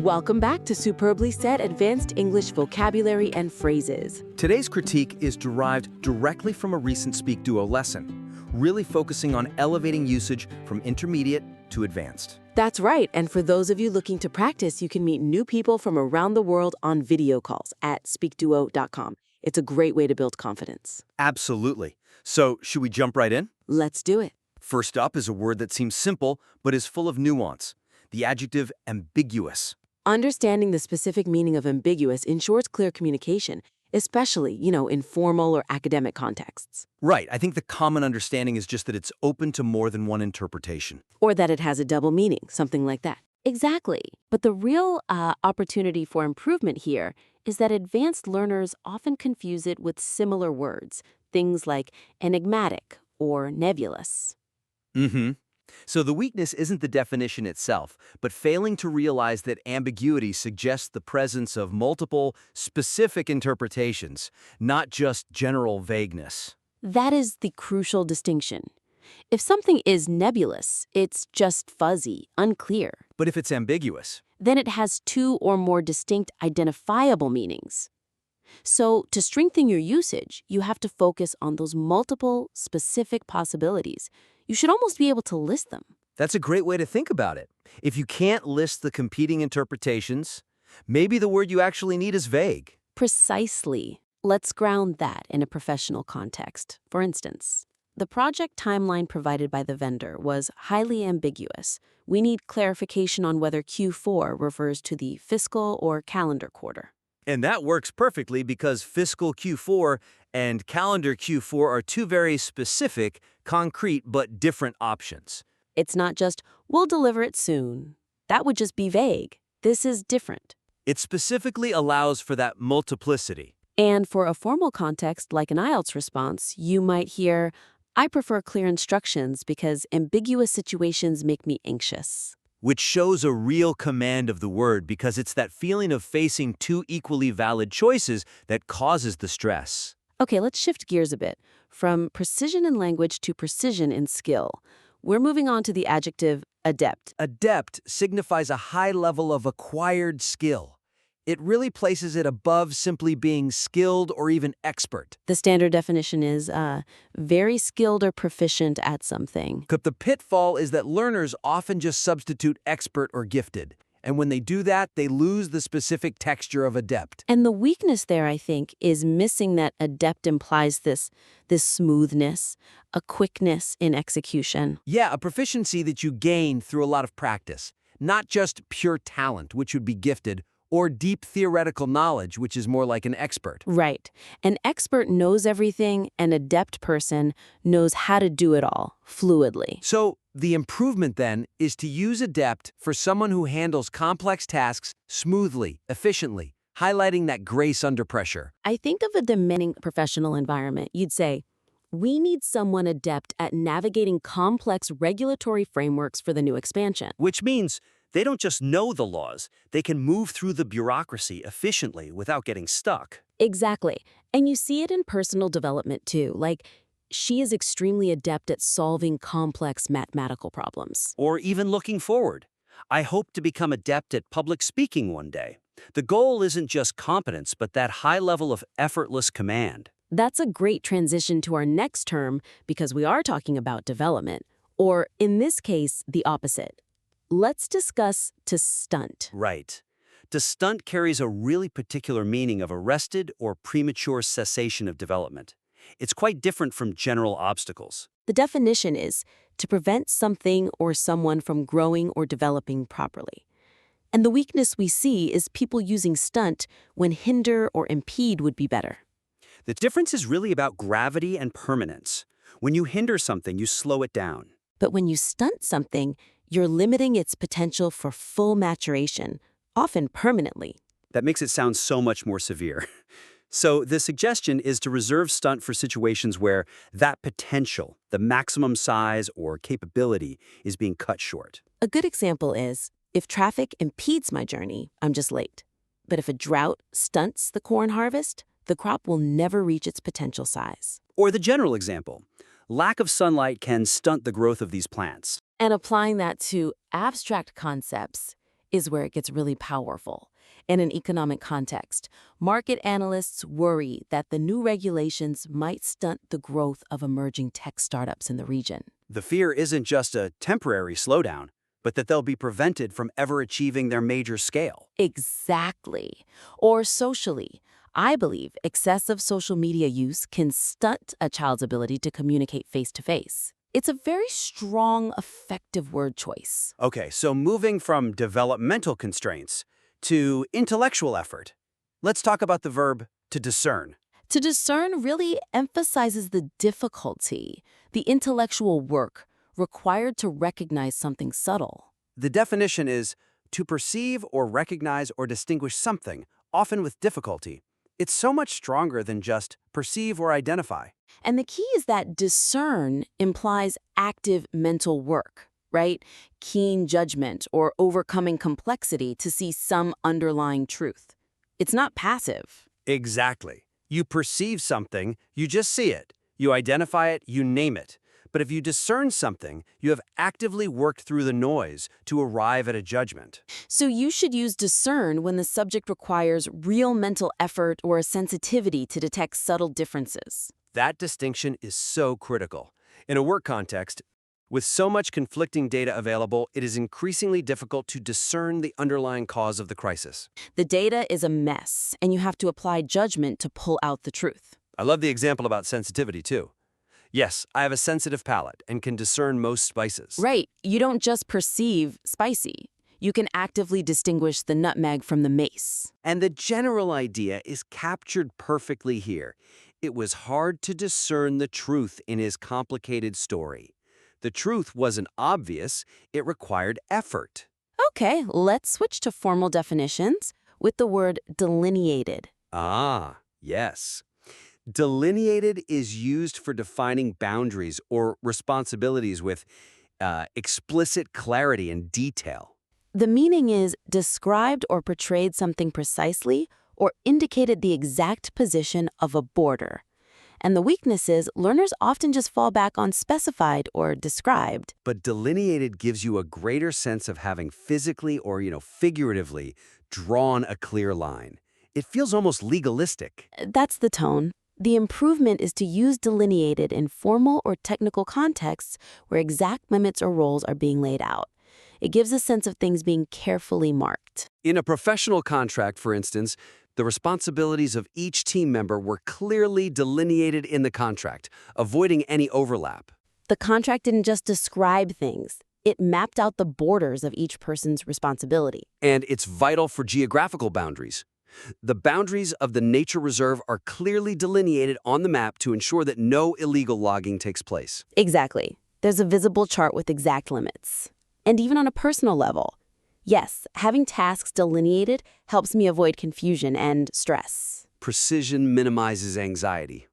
Welcome back to Superbly Said Advanced English Vocabulary and Phrases. Today's critique is derived directly from a recent SpeakDuo lesson, really focusing on elevating usage from intermediate to advanced. That's right, and for those of you looking to practice, you can meet new people from around the world on video calls at SpeakDuo.com. It's a great way to build confidence. Absolutely. So, should we jump right in? Let's do it. First up is a word that seems simple, but is full of nuance. The adjective ambiguous. Understanding the specific meaning of ambiguous ensures clear communication, especially, in formal or academic contexts. Right. I think the common understanding is just that it's open to more than one interpretation. Or that it has a double meaning, something like that. Exactly. But the real opportunity for improvement here is that advanced learners often confuse it with similar words, things like enigmatic or nebulous. So the weakness isn't the definition itself, but failing to realize that ambiguity suggests the presence of multiple, specific interpretations, not just general vagueness. That is the crucial distinction. If something is nebulous, it's just fuzzy, unclear. But if it's ambiguous, Then it has two or more distinct identifiable meanings. So to strengthen your usage, you have to focus on those multiple, specific possibilities. You should almost be able to list them. that's a great way to think about it. If you can't list the competing interpretations, maybe the word you actually need is vague. Precisely. Let's ground that in a professional context. For instance, the project timeline provided by the vendor was highly ambiguous. We need clarification on whether Q4 refers to the fiscal or calendar quarter. And that works perfectly because fiscal Q4 and calendar Q4 are two very specific, concrete, but different options. It's not just, we'll deliver it soon. That would just be vague. This is different. It specifically allows for that multiplicity. And for a formal context like an IELTS response, you might hear, I prefer clear instructions because ambiguous situations make me anxious. Which shows a real command of the word because it's that feeling of facing two equally valid choices that causes the stress. Okay, let's shift gears a bit. From precision in language to precision in skill. We're moving on to the adjective adept. Adept signifies a high level of acquired skill. It really places it above simply being skilled or even expert. The standard definition is very skilled or proficient at something. But the pitfall is that learners often just substitute expert or gifted. And when they do that, they lose the specific texture of adept. And the weakness there, I think, is missing that adept implies this smoothness, a quickness in execution. Yeah, a proficiency that you gain through a lot of practice. Not just pure talent, which would be gifted, or deep theoretical knowledge, which is more like an expert. Right. An expert knows everything, an adept person knows how to do it all, fluidly. So the improvement then is to use adept for someone who handles complex tasks smoothly, efficiently, highlighting that grace under pressure. I think of a demanding professional environment. You'd say, we need someone adept at navigating complex regulatory frameworks for the new expansion. Which means they don't just know the laws, they can move through the bureaucracy efficiently without getting stuck. Exactly. And you see it in personal development too. Like, she is extremely adept at solving complex mathematical problems. Or even looking forward. I hope to become adept at public speaking one day. The goal isn't just competence, but that high level of effortless command. That's a great transition to our next term because we are talking about development, or in this case, the opposite. Let's discuss to stunt. Right. To stunt carries a really particular meaning of arrested or premature cessation of development. It's quite different from general obstacles. The definition is to prevent something or someone from growing or developing properly. And the weakness we see is people using stunt when hinder or impede would be better. The difference is really about gravity and permanence. When you hinder something, you slow it down. But when you stunt something, you're limiting its potential for full maturation, often permanently. That makes it sound so much more severe. So the suggestion is to reserve stunt for situations where that potential, the maximum size or capability, is being cut short. A good example is, if traffic impedes my journey, I'm just late. But if a drought stunts the corn harvest, the crop will never reach its potential size. Or the general example. Lack of sunlight can stunt the growth of these plants. And applying that to abstract concepts, is where it gets really powerful. In an economic context, market analysts worry that the new regulations might stunt the growth of emerging tech startups in the region. The fear isn't just a temporary slowdown, but that they'll be prevented from ever achieving their major scale. Exactly. Or socially, I believe excessive social media use can stunt a child's ability to communicate face-to-face. It's a very strong, effective word choice. Okay, so moving from developmental constraints to intellectual effort, let's talk about the verb to discern. To discern really emphasizes the difficulty, the intellectual work required to recognize something subtle. The definition is to perceive or recognize or distinguish something, often with difficulty. It's so much stronger than just perceive or identify. And the key is that discern implies active mental work, right? Keen judgment or overcoming complexity to see some underlying truth. It's not passive. Exactly. You perceive something, you just see it. You identify it, you name it. But if you discern something, you have actively worked through the noise to arrive at a judgment. So you should use discern when the subject requires real mental effort or a sensitivity to detect subtle differences. That distinction is so critical. In a work context, with so much conflicting data available, it is increasingly difficult to discern the underlying cause of the crisis. The data is a mess, and you have to apply judgment to pull out the truth. I love the example about sensitivity, too. Yes, I have a sensitive palate and can discern most spices. Right. You don't just perceive spicy. You can actively distinguish the nutmeg from the mace. And the general idea is captured perfectly here. It was hard to discern the truth in his complicated story. The truth wasn't obvious, it required effort. Okay, let's switch to formal definitions with the word delineated. Ah, yes. Delineated is used for defining boundaries or responsibilities with explicit clarity and detail. The meaning is described or portrayed something precisely or indicated the exact position of a border. And the weakness is learners often just fall back on specified or described. But delineated gives you a greater sense of having physically or, figuratively drawn a clear line. It feels almost legalistic. That's the tone. The improvement is to use delineated in formal or technical contexts where exact limits or roles are being laid out. It gives a sense of things being carefully marked. In a professional contract, for instance, the responsibilities of each team member were clearly delineated in the contract, avoiding any overlap. The contract didn't just describe things. It mapped out the borders of each person's responsibility. And it's vital for geographical boundaries. The boundaries of the nature reserve are clearly delineated on the map to ensure that no illegal logging takes place. Exactly. There's a visible chart with exact limits. And even on a personal level. Yes, having tasks delineated helps me avoid confusion and stress. Precision minimizes anxiety.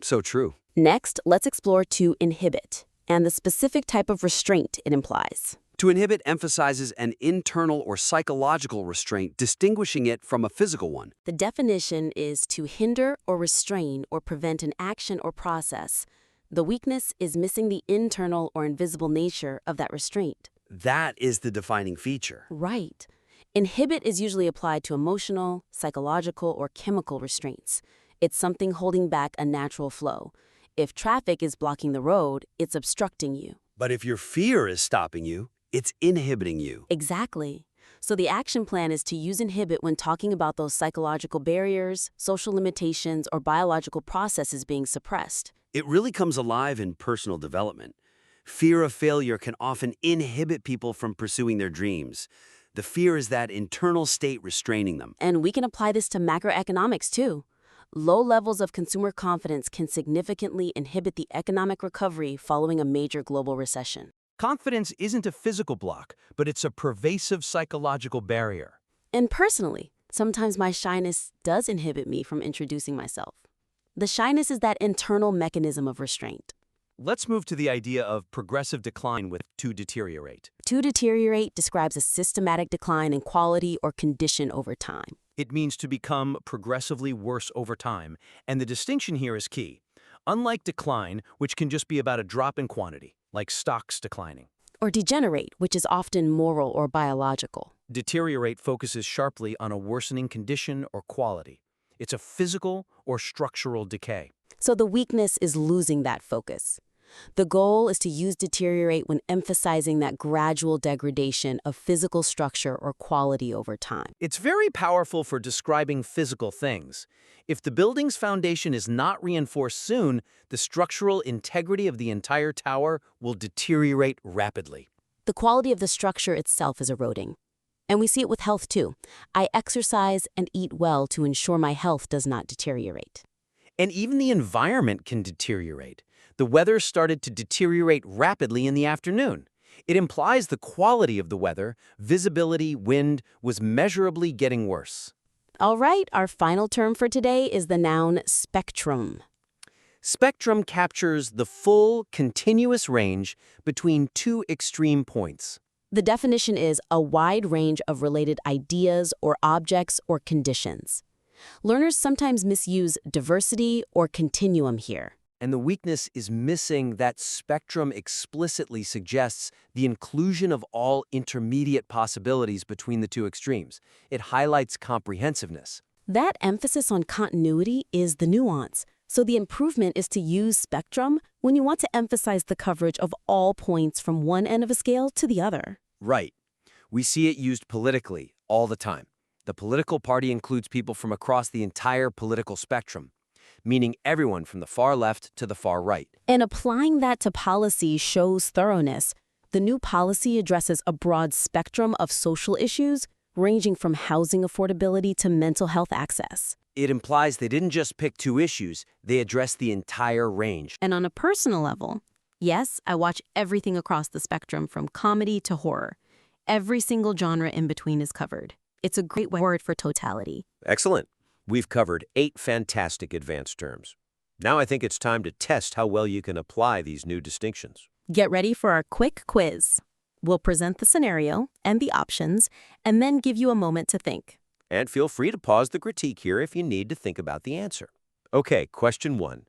So true. Next, let's explore to inhibit and the specific type of restraint it implies. To inhibit emphasizes an internal or psychological restraint, distinguishing it from a physical one. The definition is to hinder or restrain or prevent an action or process. The weakness is missing the internal or invisible nature of that restraint. That is the defining feature. Right. Inhibit is usually applied to emotional, psychological, or chemical restraints. It's something holding back a natural flow. If traffic is blocking the road, it's obstructing you. But if your fear is stopping you, it's inhibiting you. Exactly. So the action plan is to use inhibit when talking about those psychological barriers, social limitations, or biological processes being suppressed. It really comes alive in personal development. Fear of failure can often inhibit people from pursuing their dreams. The fear is that internal state restraining them. And we can apply this to macroeconomics too. Low levels of consumer confidence can significantly inhibit the economic recovery following a major global recession. Confidence isn't a physical block, but it's a pervasive psychological barrier. And personally, sometimes my shyness does inhibit me from introducing myself. The shyness is that internal mechanism of restraint. Let's move to the idea of progressive decline with to deteriorate. To deteriorate describes a systematic decline in quality or condition over time. It means to become progressively worse over time, and the distinction here is key. Unlike decline, which can just be about a drop in quantity, like stocks declining. or degenerate, which is often moral or biological. Deteriorate focuses sharply on a worsening condition or quality. It's a physical or structural decay. So the weakness is losing that focus. The goal is to use deteriorate when emphasizing that gradual degradation of physical structure or quality over time. It's very powerful for describing physical things. If the building's foundation is not reinforced soon, the structural integrity of the entire tower will deteriorate rapidly. The quality of the structure itself is eroding. And we see it with health too. I exercise and eat well to ensure my health does not deteriorate. And even the environment can deteriorate. The weather started to deteriorate rapidly in the afternoon. It implies the quality of the weather, visibility, wind, was measurably getting worse. All right, our final term for today is the noun spectrum. Spectrum captures the full, continuous range between two extreme points. The definition is a wide range of related ideas or objects or conditions. Learners sometimes misuse diversity or continuum here. And the weakness is missing that spectrum explicitly suggests the inclusion of all intermediate possibilities between the two extremes. It highlights comprehensiveness. That emphasis on continuity is the nuance. So the improvement is to use spectrum when you want to emphasize the coverage of all points from one end of a scale to the other. Right. We see it used politically all the time. The political party includes people from across the entire political spectrum, meaning everyone from the far left to the far right. And applying that to policy shows thoroughness. The new policy addresses a broad spectrum of social issues, ranging from housing affordability to mental health access. It implies they didn't just pick two issues, they addressed the entire range. And on a personal level, yes, I watch everything across the spectrum from comedy to horror. Every single genre in between is covered. It's a great word for totality. Excellent. We've covered 8 fantastic advanced terms. Now I think it's time to test how well you can apply these new distinctions. Get ready for our quick quiz. We'll present the scenario and the options, and then give you a moment to think. And feel free to pause the critique here if you need to think about the answer. Okay, question 1.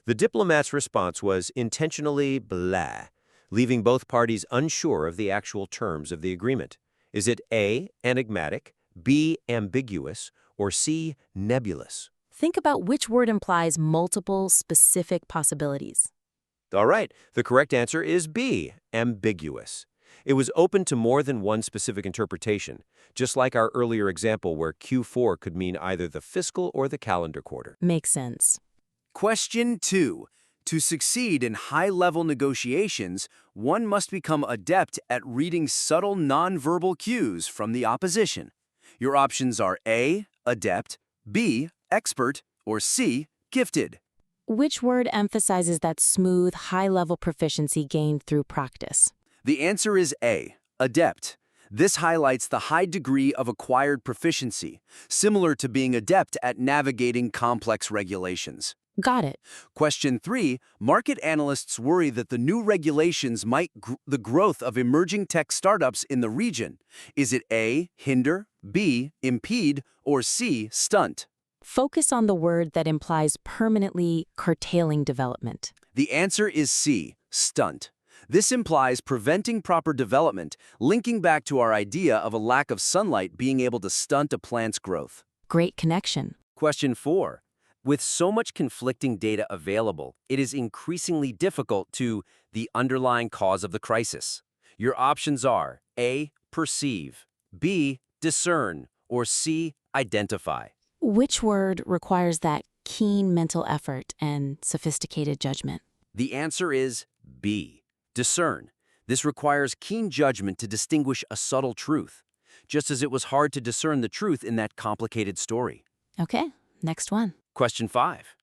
The diplomat's response was intentionally blah, leaving both parties unsure of the actual terms of the agreement. Is it A, enigmatic, B, ambiguous, or C, nebulous? Think about which word implies multiple specific possibilities. All right, the correct answer is B, ambiguous. It was open to more than one specific interpretation, just like our earlier example where Q4 could mean either the fiscal or the calendar quarter. Makes sense. Question 2. To succeed in high-level negotiations, one must become adept at reading subtle nonverbal cues from the opposition. Your options are A, adept, B, expert, or C, gifted. Which word emphasizes that smooth, high-level proficiency gained through practice? The answer is A, adept. This highlights the high degree of acquired proficiency, similar to being adept at navigating complex regulations. Got it. Question 3. Market analysts worry that the new regulations might the growth of emerging tech startups in the region. Is it A, hinder, B, impede, or C, stunt? Focus on the word that implies permanently curtailing development. The answer is C, stunt. This implies preventing proper development, linking back to our idea of a lack of sunlight being able to stunt a plant's growth. Great connection. Question 4. With so much conflicting data available, it is increasingly difficult to the underlying cause of the crisis. Your options are A, perceive, B, discern, or C, identify. Which word requires that keen mental effort and sophisticated judgment? The answer is B, discern. This requires keen judgment to distinguish a subtle truth, just as it was hard to discern the truth in that complicated story. Okay, next one. Question 5.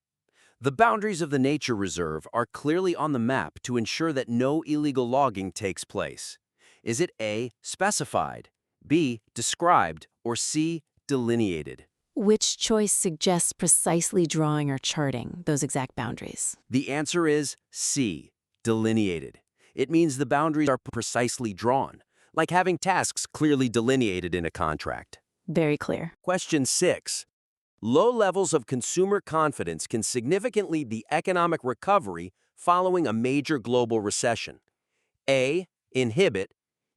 The boundaries of the nature reserve are clearly on the map to ensure that no illegal logging takes place. Is it A, specified, B, described, or C, delineated? Which choice suggests precisely drawing or charting those exact boundaries? The answer is C, delineated. It means the boundaries are precisely drawn, like having tasks clearly delineated in a contract. Very clear. Question 6. Low levels of consumer confidence can significantly the economic recovery following a major global recession. A, inhibit,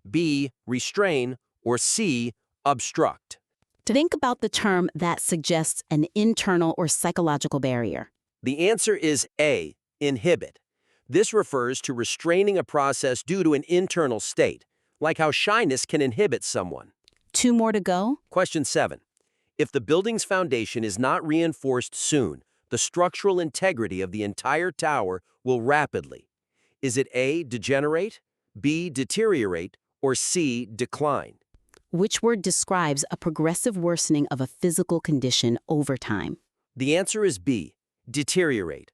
B, restrain, or C, obstruct? Think about the term that suggests an internal or psychological barrier. The answer is A, inhibit. This refers to restraining a process due to an internal state, like how shyness can inhibit someone. 2 more to go. Question 7. If the building's foundation is not reinforced soon, the structural integrity of the entire tower will rapidly. Is it A, degenerate, B, deteriorate, or C, decline? Which word describes a progressive worsening of a physical condition over time? The answer is B, deteriorate.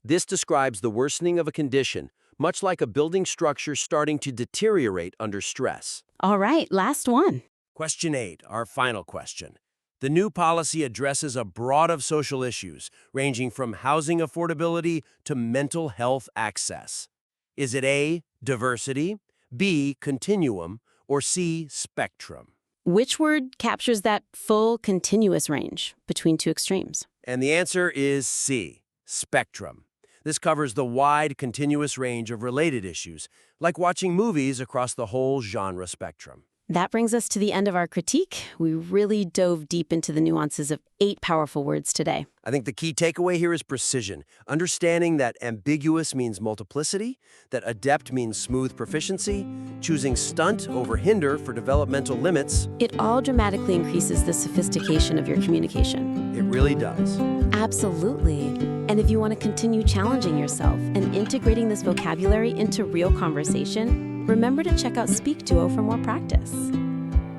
This describes the worsening of a condition, much like a building structure starting to deteriorate under stress. All right, last one. Question 8, our final question. The new policy addresses a broad of social issues, ranging from housing affordability to mental health access. Is it A, diversity, B, continuum, or C, spectrum? Which word captures that full continuous range between 2 extremes? And the answer is C, spectrum. This covers the wide, continuous range of related issues, like watching movies across the whole genre spectrum. That brings us to the end of our critique. We really dove deep into the nuances of 8 powerful words today. I think the key takeaway here is precision, understanding that ambiguous means multiplicity, that adept means smooth proficiency, choosing stunt over hinder for developmental limits. It all dramatically increases the sophistication of your communication. It really does. Absolutely. And if you want to continue challenging yourself and integrating this vocabulary into real conversation, remember to check out SpeakDuo for more practice.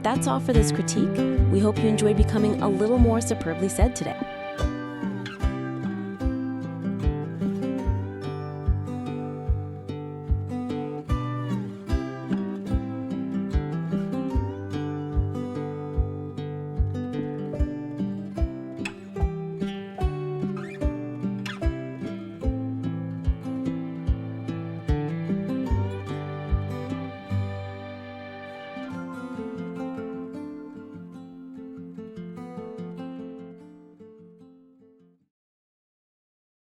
That's all for this critique. We hope you enjoyed becoming a little more superbly said today.